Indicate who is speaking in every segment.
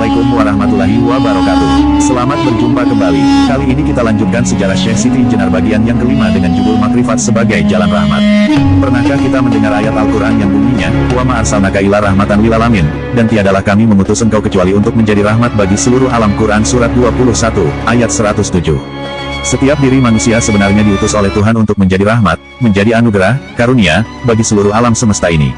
Speaker 1: Assalamualaikum warahmatullahi wabarakatuh. Selamat berjumpa kembali. Kali ini kita lanjutkan sejarah Syekh Siti Jenar bagian yang kelima dengan judul Makrifat sebagai Jalan Rahmat. Pernahkah kita mendengar ayat Al-Quran yang bunyinya, "Wa ma arsalnaka illa rahmatan lil alamin," dan tiadalah kami mengutus engkau kecuali untuk menjadi rahmat bagi seluruh alam. Quran Surat 21, ayat 107. Setiap diri manusia sebenarnya diutus oleh Tuhan untuk menjadi rahmat, menjadi anugerah, karunia, bagi seluruh alam semesta ini.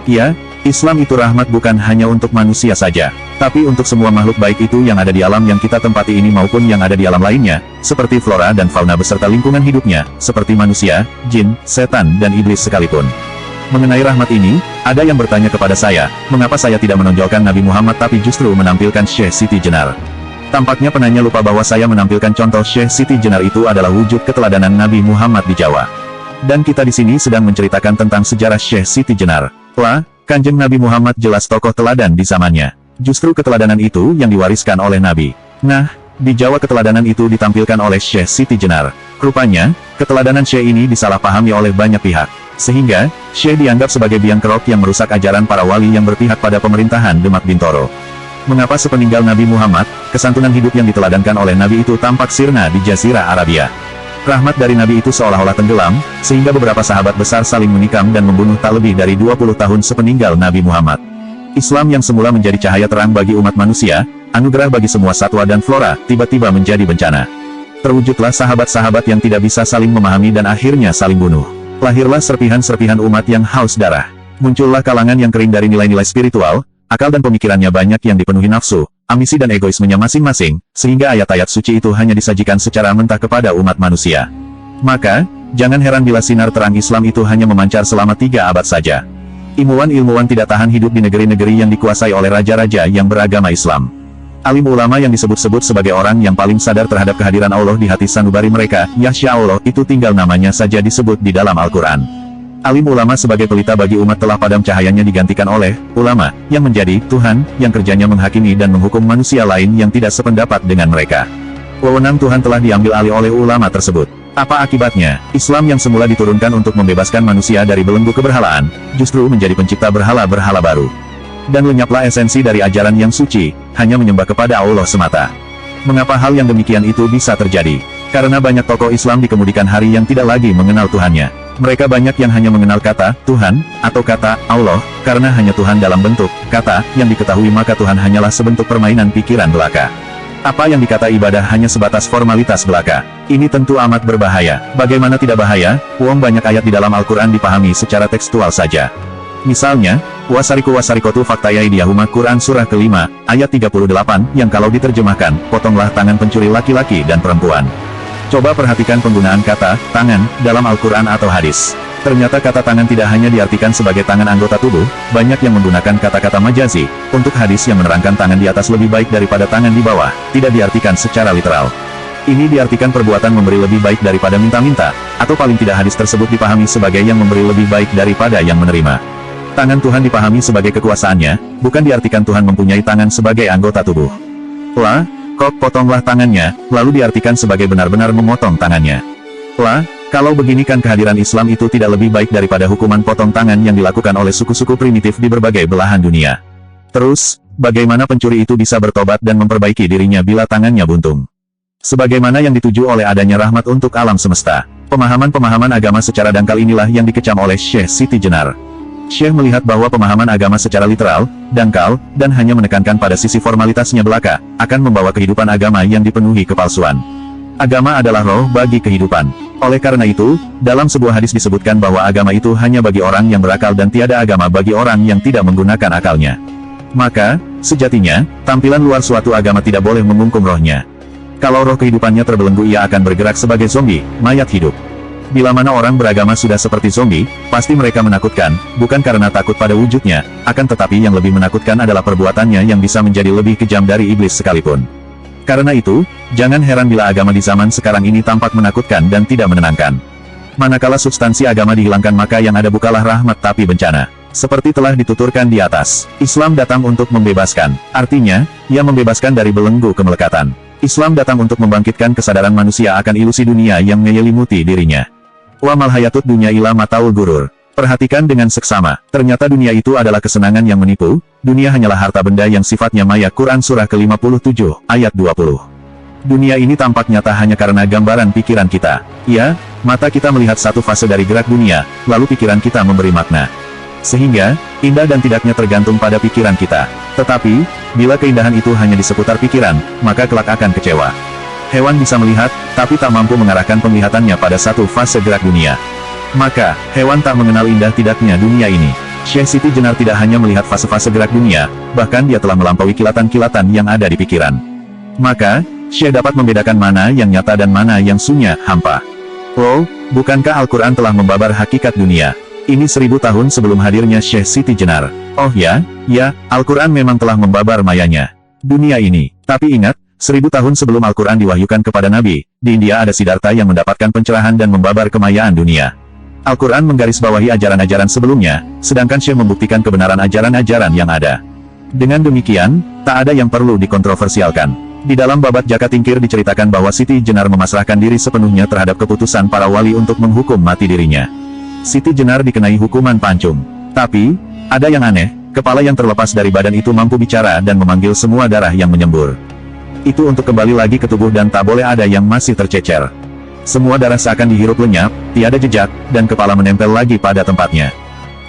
Speaker 1: Ya, Islam itu rahmat bukan hanya untuk manusia saja, tapi untuk semua makhluk baik itu yang ada di alam yang kita tempati ini maupun yang ada di alam lainnya, seperti flora dan fauna beserta lingkungan hidupnya, seperti manusia, jin, setan dan iblis sekalipun. Mengenai rahmat ini, ada yang bertanya kepada saya, mengapa saya tidak menonjolkan Nabi Muhammad tapi justru menampilkan Syekh Siti Jenar? Tampaknya penanya lupa bahwa saya menampilkan contoh Syekh Siti Jenar itu adalah wujud keteladanan Nabi Muhammad di Jawa. Dan kita di sini sedang menceritakan tentang sejarah Syekh Siti Jenar. Lah, Kanjeng Nabi Muhammad jelas tokoh teladan di zamannya. Justru keteladanan itu yang diwariskan oleh Nabi. Nah, di Jawa keteladanan itu ditampilkan oleh Syekh Siti Jenar. Rupanya, keteladanan Syekh ini disalahpahami oleh banyak pihak. Sehingga, Syekh dianggap sebagai biang kerok yang merusak ajaran para wali yang berpihak pada pemerintahan Demak Bintoro. Mengapa sepeninggal Nabi Muhammad, kesantunan hidup yang diteladankan oleh Nabi itu tampak sirna di Jazirah Arabia? Rahmat dari Nabi itu seolah-olah tenggelam, sehingga beberapa sahabat besar saling menikam dan membunuh tak lebih dari 20 tahun sepeninggal Nabi Muhammad. Islam yang semula menjadi cahaya terang bagi umat manusia, anugerah bagi semua satwa dan flora, tiba-tiba menjadi bencana. Terwujudlah sahabat-sahabat yang tidak bisa saling memahami dan akhirnya saling bunuh. Lahirlah serpihan-serpihan umat yang haus darah. Muncullah kalangan yang kering dari nilai-nilai spiritual, akal dan pemikirannya banyak yang dipenuhi nafsu, ambisi dan egoismenya masing-masing, sehingga ayat-ayat suci itu hanya disajikan secara mentah kepada umat manusia. Maka, jangan heran bila sinar terang Islam itu hanya memancar selama 3 abad saja. Ilmuwan-ilmuwan tidak tahan hidup di negeri-negeri yang dikuasai oleh raja-raja yang beragama Islam. Alim ulama yang disebut-sebut sebagai orang yang paling sadar terhadap kehadiran Allah di hati sanubari mereka, Yahya Allah, itu tinggal namanya saja disebut di dalam Al-Quran. Alim ulama sebagai pelita bagi umat telah padam cahayanya digantikan oleh ulama, yang menjadi Tuhan, yang kerjanya menghakimi dan menghukum manusia lain yang tidak sependapat dengan mereka. Wewenang Tuhan telah diambil alih oleh ulama tersebut. Apa akibatnya? Islam yang semula diturunkan untuk membebaskan manusia dari belenggu keberhalaan, justru menjadi pencipta berhala-berhala baru. Dan lenyaplah esensi dari ajaran yang suci, hanya menyembah kepada Allah semata. Mengapa hal yang demikian itu bisa terjadi? Karena banyak tokoh Islam di kemudian hari yang tidak lagi mengenal Tuhannya. Mereka banyak yang hanya mengenal kata Tuhan, atau kata Allah, karena hanya Tuhan dalam bentuk kata yang diketahui, maka Tuhan hanyalah sebentuk permainan pikiran belaka. Apa yang dikata ibadah hanya sebatas formalitas belaka. Ini tentu amat berbahaya. Bagaimana tidak bahaya? Wong banyak ayat di dalam Al-Quran dipahami secara tekstual saja. Misalnya, wasariku wasarikotu faktayaidiyahuma, Quran surah kelima, ayat 38, yang kalau diterjemahkan, potonglah tangan pencuri laki-laki dan perempuan. Coba perhatikan penggunaan kata tangan dalam Al-Quran atau hadis. Ternyata kata tangan tidak hanya diartikan sebagai tangan anggota tubuh, banyak yang menggunakan kata-kata majazi. Untuk hadis yang menerangkan tangan di atas lebih baik daripada tangan di bawah, tidak diartikan secara literal. Ini diartikan perbuatan memberi lebih baik daripada minta-minta, atau paling tidak hadis tersebut dipahami sebagai yang memberi lebih baik daripada yang menerima. Tangan Tuhan dipahami sebagai kekuasaannya, bukan diartikan Tuhan mempunyai tangan sebagai anggota tubuh. Lah, kok potonglah tangannya, lalu diartikan sebagai benar-benar memotong tangannya. Lah, kalau begini kan kehadiran Islam itu tidak lebih baik daripada hukuman potong tangan yang dilakukan oleh suku-suku primitif di berbagai belahan dunia. Terus, bagaimana pencuri itu bisa bertobat dan memperbaiki dirinya bila tangannya buntung? Sebagaimana yang dituju oleh adanya rahmat untuk alam semesta. Pemahaman-pemahaman agama secara dangkal inilah yang dikecam oleh Syekh Siti Jenar. Syekh melihat bahwa pemahaman agama secara literal, dangkal, dan hanya menekankan pada sisi formalitasnya belaka, akan membawa kehidupan agama yang dipenuhi kepalsuan. Agama adalah roh bagi kehidupan. Oleh karena itu, dalam sebuah hadis disebutkan bahwa agama itu hanya bagi orang yang berakal dan tiada agama bagi orang yang tidak menggunakan akalnya. Maka, sejatinya, tampilan luar suatu agama tidak boleh mengungkum rohnya. Kalau roh kehidupannya terbelenggu, ia akan bergerak sebagai zombie, mayat hidup. Bila mana orang beragama sudah seperti zombie, pasti mereka menakutkan, bukan karena takut pada wujudnya, akan tetapi yang lebih menakutkan adalah perbuatannya yang bisa menjadi lebih kejam dari iblis sekalipun. Karena itu, jangan heran bila agama di zaman sekarang ini tampak menakutkan dan tidak menenangkan. Manakala substansi agama dihilangkan, maka yang ada bukalah rahmat tapi bencana. Seperti telah dituturkan di atas, Islam datang untuk membebaskan. Artinya, ia membebaskan dari belenggu kemelekatan. Islam datang untuk membangkitkan kesadaran manusia akan ilusi dunia yang menyelimuti dirinya. Wa mal hayatut dunya illa mataul gurur. Perhatikan dengan seksama, ternyata dunia itu adalah kesenangan yang menipu, dunia hanyalah harta benda yang sifatnya maya. Quran Surah ke-57, ayat 20. Dunia ini tampak nyata hanya karena gambaran pikiran kita. Ya, mata kita melihat satu fase dari gerak dunia, lalu pikiran kita memberi makna. Sehingga, indah dan tidaknya tergantung pada pikiran kita. Tetapi, bila keindahan itu hanya di seputar pikiran, maka kelak akan kecewa. Hewan bisa melihat, tapi tak mampu mengarahkan penglihatannya pada satu fase gerak dunia. Maka, hewan tak mengenal indah tidaknya dunia ini. Syekh Siti Jenar tidak hanya melihat fase-fase gerak dunia, bahkan dia telah melampaui kilatan-kilatan yang ada di pikiran. Maka, Syekh dapat membedakan mana yang nyata dan mana yang sunyi, hampa. Oh, bukankah Al-Quran telah membabar hakikat dunia? Ini 1000 tahun sebelum hadirnya Syekh Siti Jenar. Oh ya, Al-Quran memang telah membabar mayanya dunia ini. Tapi ingat, 1000 tahun sebelum Al-Quran diwahyukan kepada Nabi, di India ada Siddhartha yang mendapatkan pencerahan dan membabar kemayaan dunia. Al-Quran menggarisbawahi ajaran-ajaran sebelumnya, sedangkan Syekh membuktikan kebenaran ajaran-ajaran yang ada. Dengan demikian, tak ada yang perlu dikontroversialkan. Di dalam babat Jaka Tingkir diceritakan bahwa Siti Jenar memasrahkan diri sepenuhnya terhadap keputusan para wali untuk menghukum mati dirinya. Siti Jenar dikenai hukuman pancung. Tapi, ada yang aneh, kepala yang terlepas dari badan itu mampu bicara dan memanggil semua darah yang menyembur. Itu untuk kembali lagi ke tubuh dan tak boleh ada yang masih tercecer. Semua darah seakan dihirup lenyap, tiada jejak, dan kepala menempel lagi pada tempatnya.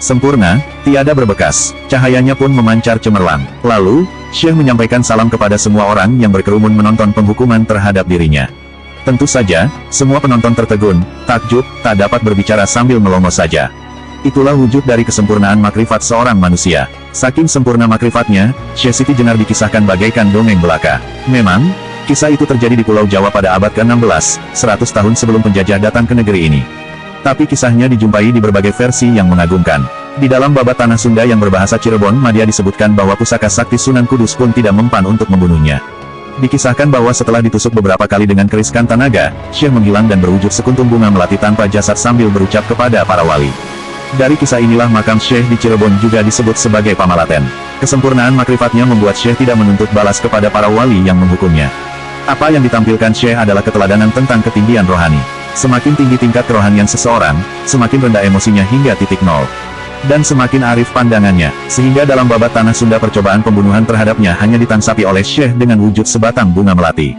Speaker 1: Sempurna, tiada berbekas, cahayanya pun memancar cemerlang. Lalu, Syekh menyampaikan salam kepada semua orang yang berkerumun menonton penghukuman terhadap dirinya. Tentu saja, semua penonton tertegun, takjub, tak dapat berbicara sambil melongo saja. Itulah wujud dari kesempurnaan makrifat seorang manusia. Saking sempurna makrifatnya, Syekh Siti Jenar dikisahkan bagaikan dongeng belaka. Memang, kisah itu terjadi di Pulau Jawa pada abad ke-16, 100 tahun sebelum penjajah datang ke negeri ini. Tapi kisahnya dijumpai di berbagai versi yang mengagumkan. Di dalam babat Tanah Sunda yang berbahasa Cirebon Madya disebutkan bahwa pusaka sakti Sunan Kudus pun tidak mempan untuk membunuhnya. Dikisahkan bahwa setelah ditusuk beberapa kali dengan keris Kantanaga, Syekh menghilang dan berwujud sekuntum bunga melati tanpa jasad sambil berucap kepada para wali. Dari kisah inilah makam Syekh di Cirebon juga disebut sebagai Pamalaten. Kesempurnaan makrifatnya membuat Syekh tidak menuntut balas kepada para wali yang menghukumnya. Apa yang ditampilkan Syekh adalah keteladanan tentang ketinggian rohani. Semakin tinggi tingkat kerohanian seseorang, semakin rendah emosinya hingga titik nol. Dan semakin arif pandangannya, sehingga dalam babat Tanah Sunda percobaan pembunuhan terhadapnya hanya ditansapi oleh Syekh dengan wujud sebatang bunga melati.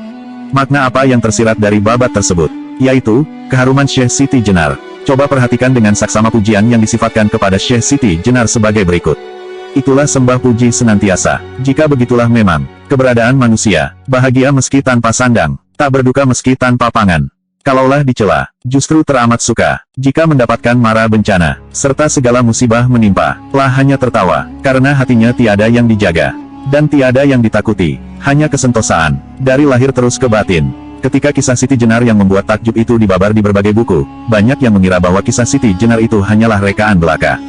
Speaker 1: Makna apa yang tersirat dari babat tersebut? Yaitu, keharuman Syekh Siti Jenar. Coba perhatikan dengan saksama pujian yang disifatkan kepada Syekh Siti Jenar sebagai berikut. Itulah sembah puji senantiasa. Jika begitulah memang, keberadaan manusia, bahagia meski tanpa sandang, tak berduka meski tanpa pangan. Kalaulah dicela, justru teramat suka. Jika mendapatkan mara bencana, serta segala musibah menimpa, lah hanya tertawa, karena hatinya tiada yang dijaga, dan tiada yang ditakuti, hanya kesentosaan, dari lahir terus ke batin. Ketika kisah Siti Jenar yang membuat takjub itu dibabar di berbagai buku, banyak yang mengira bahwa kisah Siti Jenar itu hanyalah rekaan belaka.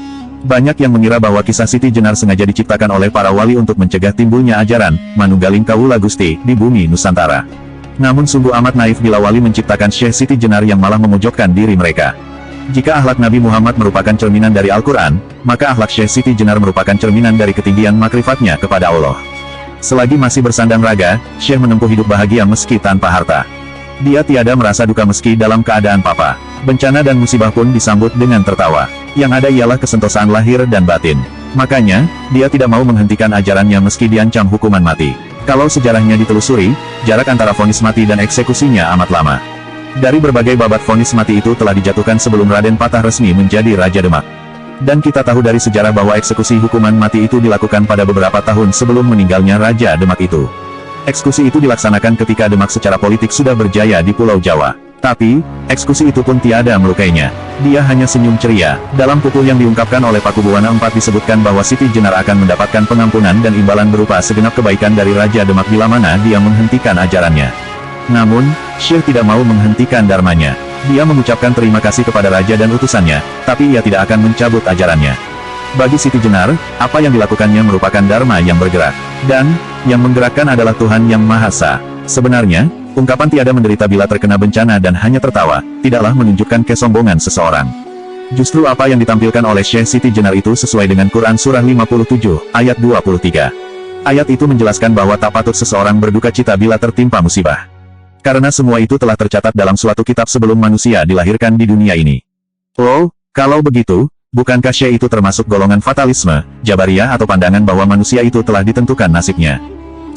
Speaker 1: Banyak yang mengira bahwa kisah Siti Jenar sengaja diciptakan oleh para wali untuk mencegah timbulnya ajaran Manunggaling Kawula Gusti di bumi Nusantara. Namun sungguh amat naif bila wali menciptakan Syekh Siti Jenar yang malah memojokkan diri mereka. Jika akhlak Nabi Muhammad merupakan cerminan dari Al-Quran, maka akhlak Syekh Siti Jenar merupakan cerminan dari ketinggian makrifatnya kepada Allah. Selagi masih bersandang raga, Syekh menempuh hidup bahagia meski tanpa harta. Dia tiada merasa duka meski dalam keadaan papa. Bencana dan musibah pun disambut dengan tertawa. Yang ada ialah kesentosaan lahir dan batin. Makanya, dia tidak mau menghentikan ajarannya meski diancam hukuman mati. Kalau sejarahnya ditelusuri, jarak antara vonis mati dan eksekusinya amat lama. Dari berbagai babat vonis mati itu telah dijatuhkan sebelum Raden Patah resmi menjadi Raja Demak. Dan kita tahu dari sejarah bahwa eksekusi hukuman mati itu dilakukan pada beberapa tahun sebelum meninggalnya Raja Demak itu. Eksekusi itu dilaksanakan ketika Demak secara politik sudah berjaya di Pulau Jawa. Tapi, eksekusi itu pun tiada melukainya. Dia hanya senyum ceria. Dalam pukul yang diungkapkan oleh Pakubuwana IV disebutkan bahwa Siti Jenar akan mendapatkan pengampunan dan imbalan berupa segenap kebaikan dari Raja Demak bila mana dia menghentikan ajarannya. Namun, Syekh tidak mau menghentikan dharmanya. Dia mengucapkan terima kasih kepada Raja dan utusannya, tapi ia tidak akan mencabut ajarannya. Bagi Siti Jenar, apa yang dilakukannya merupakan dharma yang bergerak. Dan, yang menggerakkan adalah Tuhan Yang Maha Esa. Sebenarnya, ungkapan tiada menderita bila terkena bencana dan hanya tertawa, tidaklah menunjukkan kesombongan seseorang. Justru apa yang ditampilkan oleh Syekh Siti Jenar itu sesuai dengan Quran Surah 57, ayat 23. Ayat itu menjelaskan bahwa tak patut seseorang berduka cita bila tertimpa musibah. Karena semua itu telah tercatat dalam suatu kitab sebelum manusia dilahirkan di dunia ini. Oh, kalau begitu, Bukankah Syekh itu termasuk golongan fatalisme, Jabariyah atau pandangan bahwa manusia itu telah ditentukan nasibnya?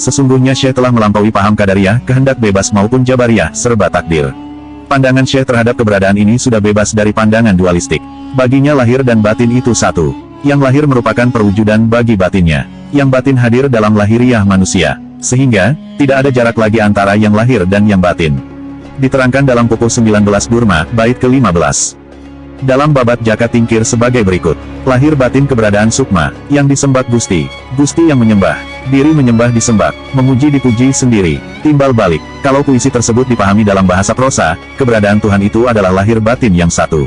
Speaker 1: Sesungguhnya Syekh telah melampaui paham Qadariyah, kehendak bebas maupun Jabariyah, serba takdir. Pandangan Syekh terhadap keberadaan ini sudah bebas dari pandangan dualistik. Baginya lahir dan batin itu satu. Yang lahir merupakan perwujudan bagi batinnya. Yang batin hadir dalam lahiriah manusia. Sehingga, tidak ada jarak lagi antara yang lahir dan yang batin. Diterangkan dalam pukul 19 Burma, bait ke-15. Dalam babat Jaka Tingkir sebagai berikut. Lahir batin keberadaan sukma, yang disembah Gusti. Gusti yang menyembah. Diri menyembah disembah, memuji dipuji sendiri. Timbal balik, kalau puisi tersebut dipahami dalam bahasa prosa, keberadaan Tuhan itu adalah lahir batin yang satu.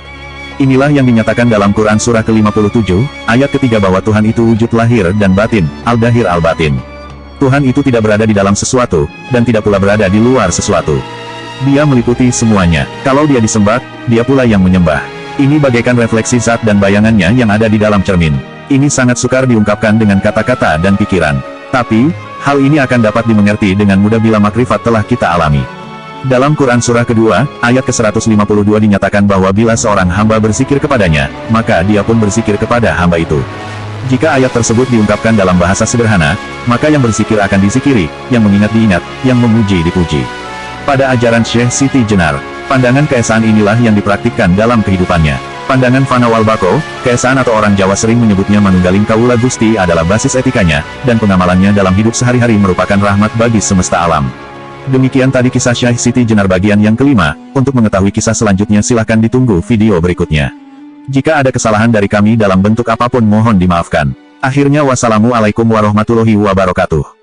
Speaker 1: Inilah yang dinyatakan dalam Quran surah ke-57, ayat ketiga bahwa Tuhan itu wujud lahir dan batin, al-dahir al-batin. Tuhan itu tidak berada di dalam sesuatu, dan tidak pula berada di luar sesuatu. Dia meliputi semuanya. Kalau dia disembah, dia pula yang menyembah. Ini bagaikan refleksi zat dan bayangannya yang ada di dalam cermin. Ini sangat sukar diungkapkan dengan kata-kata dan pikiran. Tapi, hal ini akan dapat dimengerti dengan mudah bila makrifat telah kita alami. Dalam Quran surah kedua, ayat ke-152 dinyatakan bahwa bila seorang hamba berzikir kepadanya, maka dia pun berzikir kepada hamba itu. Jika ayat tersebut diungkapkan dalam bahasa sederhana, maka yang berzikir akan dizikiri, yang mengingat diingat, yang memuji dipuji. Pada ajaran Syekh Siti Jenar, pandangan keesaan inilah yang dipraktikkan dalam kehidupannya. Pandangan Fanawal Bako, keesaan atau orang Jawa sering menyebutnya Manunggaling Kaula Gusti adalah basis etikanya, dan pengamalannya dalam hidup sehari-hari merupakan rahmat bagi semesta alam. Demikian tadi kisah Syekh Siti Jenar bagian yang kelima. Untuk mengetahui kisah selanjutnya silahkan ditunggu video berikutnya. Jika ada kesalahan dari kami dalam bentuk apapun mohon dimaafkan. Akhirnya wassalamualaikum warahmatullahi wabarakatuh.